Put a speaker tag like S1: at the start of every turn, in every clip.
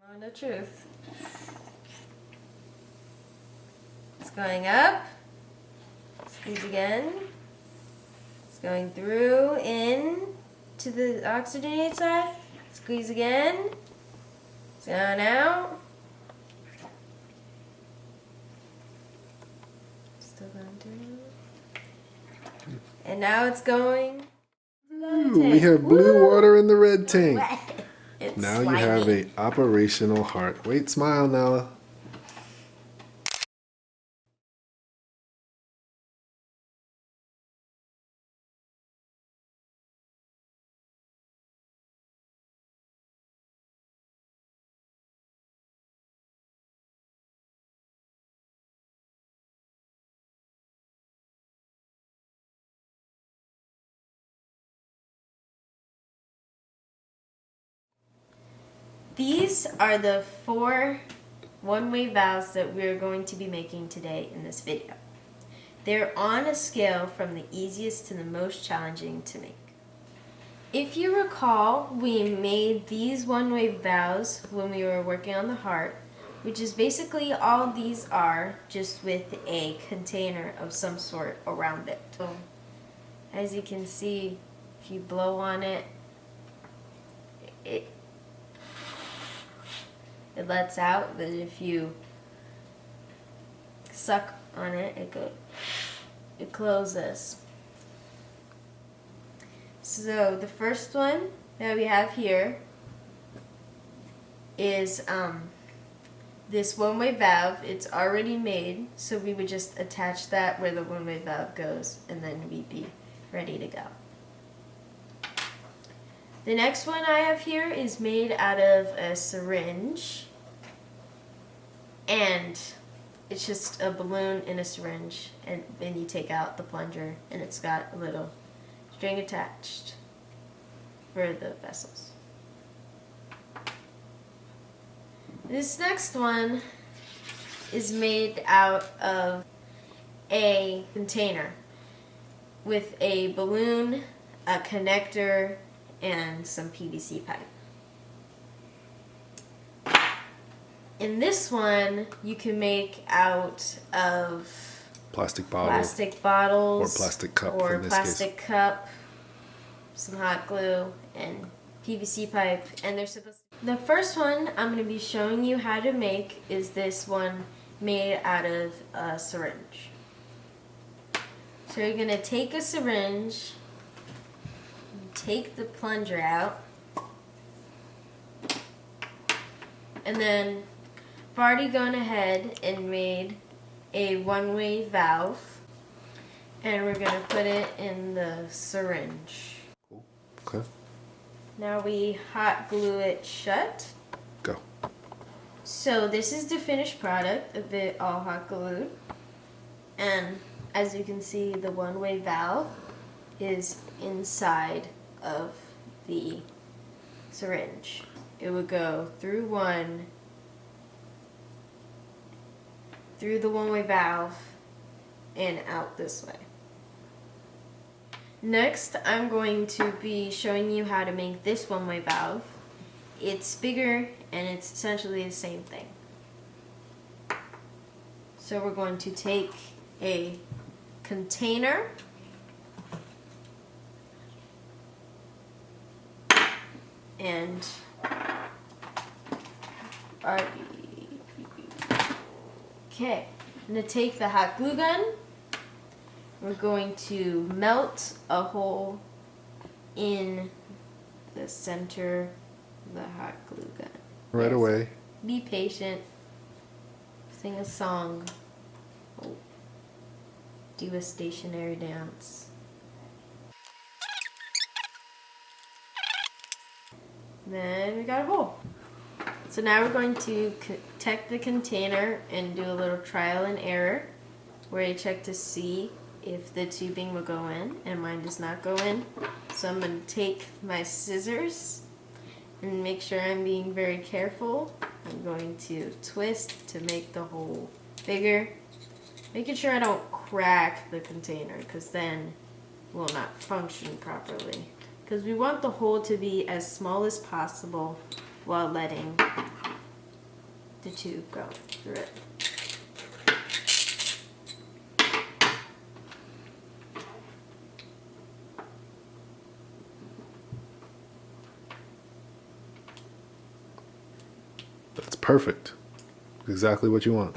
S1: Oh, the truth. It's going up. Squeeze again. It's going through, in to the oxygenated side. Squeeze again. It's going out. Still going through. And now it's going.
S2: Ooh, we have blue water in the red tank.
S1: It's
S2: Now
S1: slimy.
S2: you have a operational heart. Wait, smile, Nala.
S1: These are the 4 one-way valves that we're going to be making today in this video. They're on a scale from the easiest to the most challenging to make. If you recall, we made these one-way valves when we were working on the heart, which is basically all these are, just with a container of some sort around it. So, as you can see, if you blow on it, it lets out, but if you suck on it, it closes. So the first one that we have here is this one-way valve. It's already made, so we would just attach that where the one-way valve goes, and then we'd be ready to go. The next one I have here is made out of a syringe, and it's just a balloon in a syringe, and then you take out the plunger, and it's got a little string attached for the vessels. This next one is made out of a container with a balloon, a connector, and some PVC pipe. In this one, you can make out of
S2: Plastic bottle.
S1: plastic bottles
S2: Or plastic cup
S1: or
S2: in this
S1: plastic cup, some hot glue, and PVC pipe. And they're supposed to... The first one I'm going to be showing you how to make is this one made out of a syringe. So you're going to take a syringe, take the plunger out, and then I've already gone ahead and made a one-way valve, and we're going to put it in the syringe.
S2: Okay.
S1: Now we hot glue it shut.
S2: Go.
S1: So this is the finished product of it all hot glued, and as you can see, the one-way valve is inside of the syringe. It would go through the one-way valve and out this way. Next, I'm going to be showing you how to make this one-way valve. It's bigger and it's essentially the same thing. So we're going to take a container and okay, I'm going to take the hot glue gun. We're going to melt a hole in the center of the hot glue gun.
S2: Right away.
S1: Be patient. Sing a song. Oh. Do a stationary dance. Then we got a hole. So now we're going to check the container and do a little trial and error where you check to see if the tubing will go in, and mine does not go in. So I'm going to take my scissors and make sure I'm being very careful. I'm going to twist to make the hole bigger, making sure I don't crack the container, because then it will not function properly. Because we want the hole to be as small as possible while letting the tube go through it.
S2: That's perfect. Exactly what you want.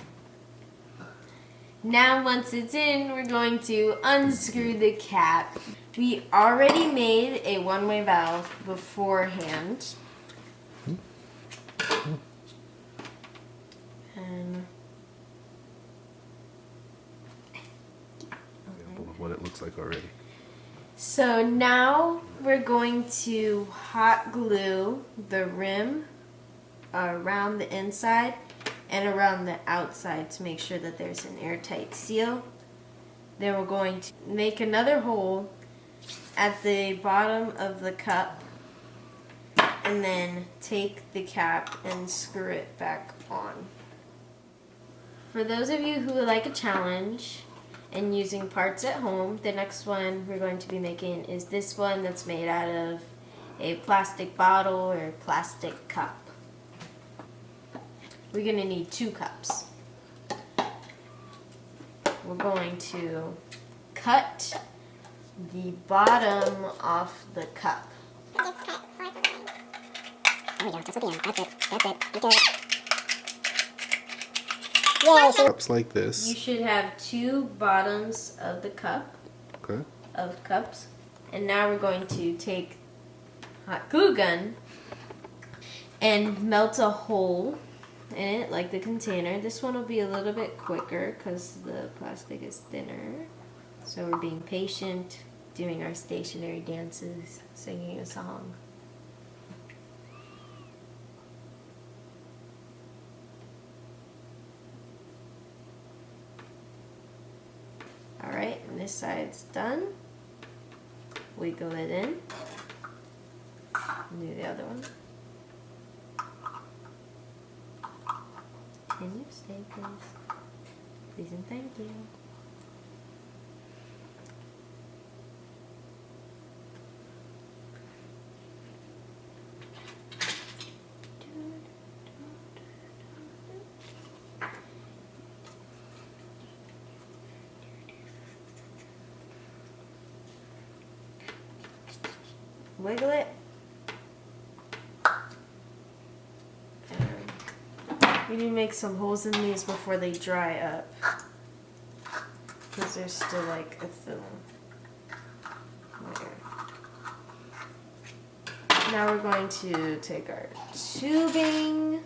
S1: Now once it's in, we're going to unscrew the cap. We already made a one-way valve beforehand. And
S2: Example of what it looks like already.
S1: so now we're going to hot glue the rim around the inside and around the outside to make sure that there's an airtight seal. Then we're going to make another hole at the bottom of the cup and then take the cap and screw it back on. For those of you who would like a challenge and using parts at home, the next one we're going to be making is this one that's made out of a plastic bottle or plastic cup. We're going to need 2 cups. We're going to cut the bottom off the cup.
S3: There we go. That's what we are. That's it. That's it. You get it. Yay!
S2: Cups like
S1: You
S2: this.
S1: should have 2 bottoms of the cup,
S2: Okay.
S1: of cups. And now we're going to take hot glue gun and melt a hole in it like the container. This one will be a little bit quicker because the plastic is thinner. So we're being patient, doing our stationary dances, singing a song. Alright, and this side's done. Wiggle it in. Do the other one. Can you stay, please? Please and thank you. Wiggle it. We need to make some holes in these before they dry up, because there's still like a thin layer. Now we're going to take our tubing.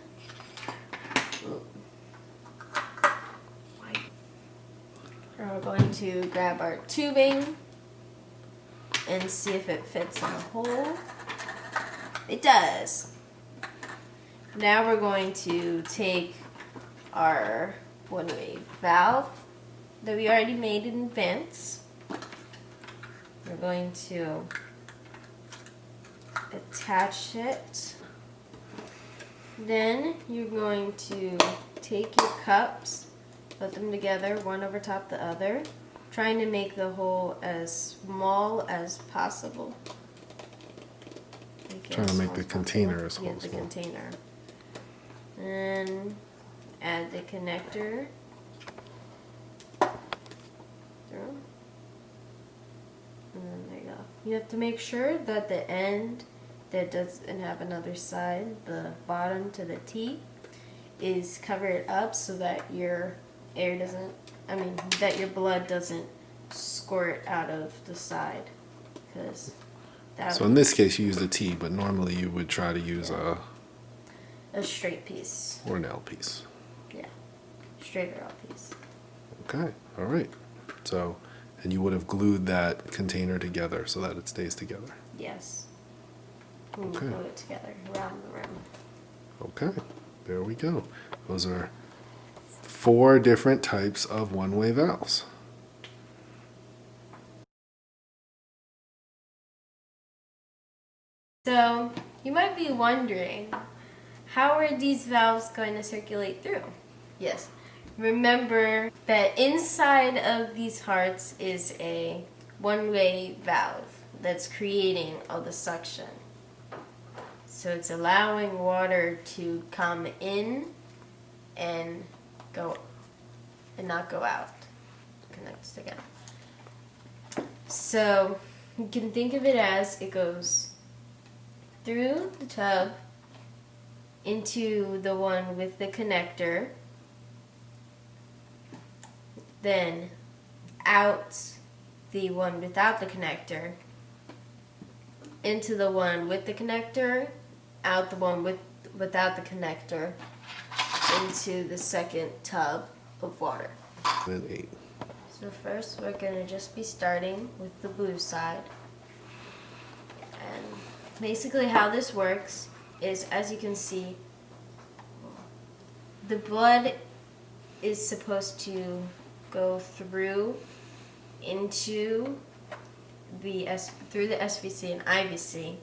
S1: And we're going to grab our tubing and see if it fits in the hole. It does. Now we're going to take our one-way valve that we already made in advance. We're going to attach it. Then you're going to take your cups, put them together, one over top the other, trying to make the hole as small as possible.
S2: Trying to make the container as small as
S1: possible.
S2: possible.
S1: The container. And add the connector through. And then there you go. You have to make sure that the end that doesn't have another side, the bottom to the T, is covered up so that your air doesn't, that your blood doesn't squirt out of the side. Because that
S2: So in this case, you use the T, but normally you would try to use a
S1: straight piece.
S2: or an L piece.
S1: Yeah, straight or L piece.
S2: Okay. All right. So, and you would have glued that container together so that it stays together.
S1: Yes. We
S2: Okay.
S1: glue it together around the rim.
S2: Okay. There we go. Those are 4 different types of one-way valves.
S1: So you might be wondering, how are these valves going to circulate through? Yes. Remember that inside of these hearts is a one-way valve that's creating all the suction. So it's allowing water to come in and not go out. Connects together. So you can think of it as it goes through the tub into the one with the connector, then out the one without the connector, into the one with the connector, out the one without the connector, into the second tub of water.
S2: Then 8.
S1: So first we're going to just be starting with the blue side. And basically how this works is, as you can see, the blood is supposed to go through into through the SVC and IVC,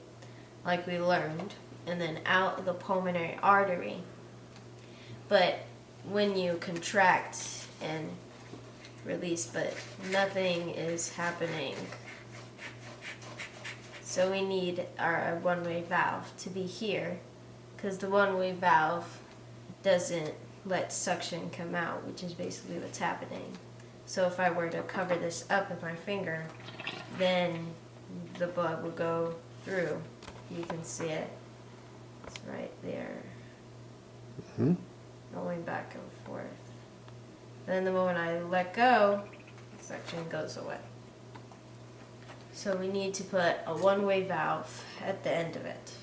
S1: like we learned, and then out the pulmonary artery. But when you contract and release, but nothing is happening. So we need our one-way valve to be here, because the one-way valve doesn't let suction come out, which is basically what's happening. So if I were to cover this up with my finger, then the blood will go through. You can see it. It's right there. Going back and forth. Then the moment I let go, suction goes away. So we need to put a one-way valve at the end of it.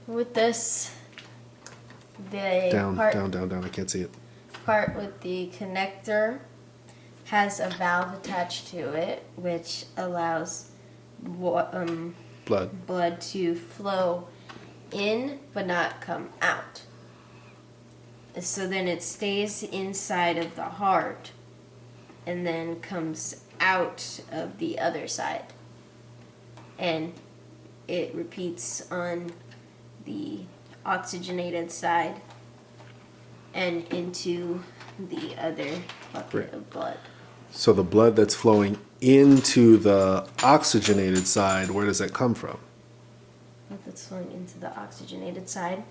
S1: With this, the
S2: Down. I can't see it.
S1: part with the connector has a valve attached to it, which allows blood to flow in but not come out. So then it stays inside of the heart and then comes out of the other side. And it repeats on the oxygenated side and into the other bucket of blood.
S2: So the blood that's flowing into the oxygenated side, where does that come from?
S1: That's flowing into the oxygenated side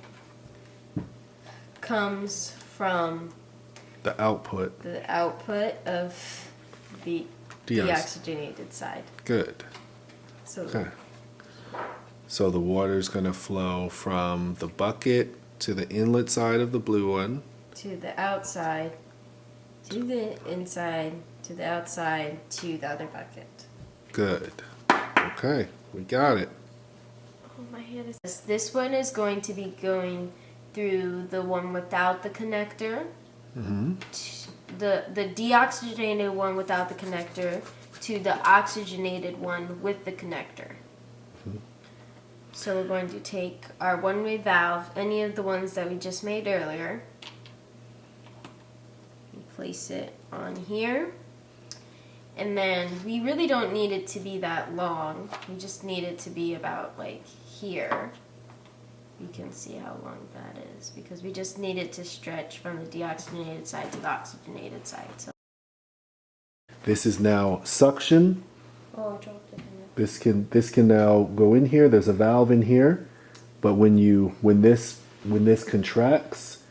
S1: comes from
S2: The output.
S1: the output of the deoxygenated side.
S2: Good.
S1: So
S2: Okay. So the water's going to flow from the bucket to the inlet side of the blue one.
S1: to the outside, to the inside, to the outside, to the other bucket.
S2: Good. Okay, we got it.
S1: Oh, my hand is... This one is going to be going through the one without the connector. The deoxygenated one without the connector to the oxygenated one with the connector. So we're going to take our one-way valve, any of the ones that we just made earlier, and place it on here. And then we really don't need it to be that long. We just need it to be about like here. You can see how long that is because we just need it to stretch from the deoxygenated side to the oxygenated side. So.
S2: This is now suction.
S1: Oh, I dropped it in
S2: This can now go in here. There's a valve in here, but when this contracts,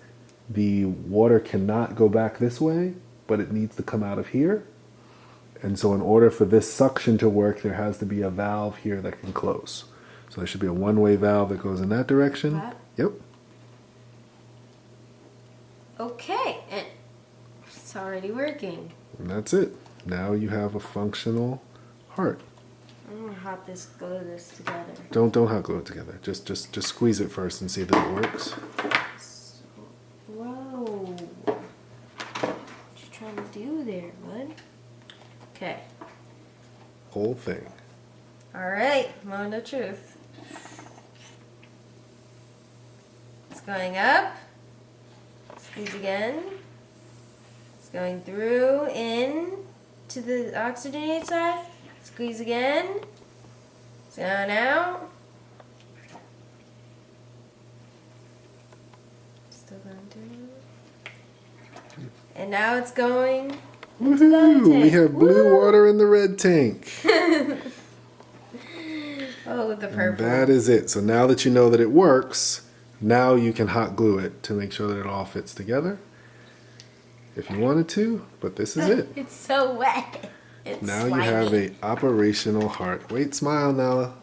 S2: the water cannot go back this way, but it needs to come out of here. And so in order for this suction to work, there has to be a valve here that can close. So there should be a one-way valve that goes in that direction.
S1: That?
S2: Yep.
S1: Okay, and it's already working.
S2: And that's it. Now you have a functional heart.
S1: I'm gonna hot glue this together.
S2: Don't hot glue it together. Just squeeze it first and see that it works.
S1: Whoa. What you trying to do there, bud? Okay.
S2: Whole thing.
S1: Alright, moment of truth. It's going up. Squeeze again. It's going through in to the oxygenated side. Squeeze again. It's going out. Still going through. And now it's going into the other
S2: Woohoo! We
S1: tank.
S2: have blue
S1: Woo!
S2: water in the red tank.
S1: Oh, the
S2: And
S1: purple.
S2: that is it. So now that you know that it works, now you can hot glue it to make sure that it all fits together. If you wanted to, but this is it.
S1: It's so wet. It's
S2: Now
S1: slimy.
S2: you have a operational heart. Wait, smile, Nala.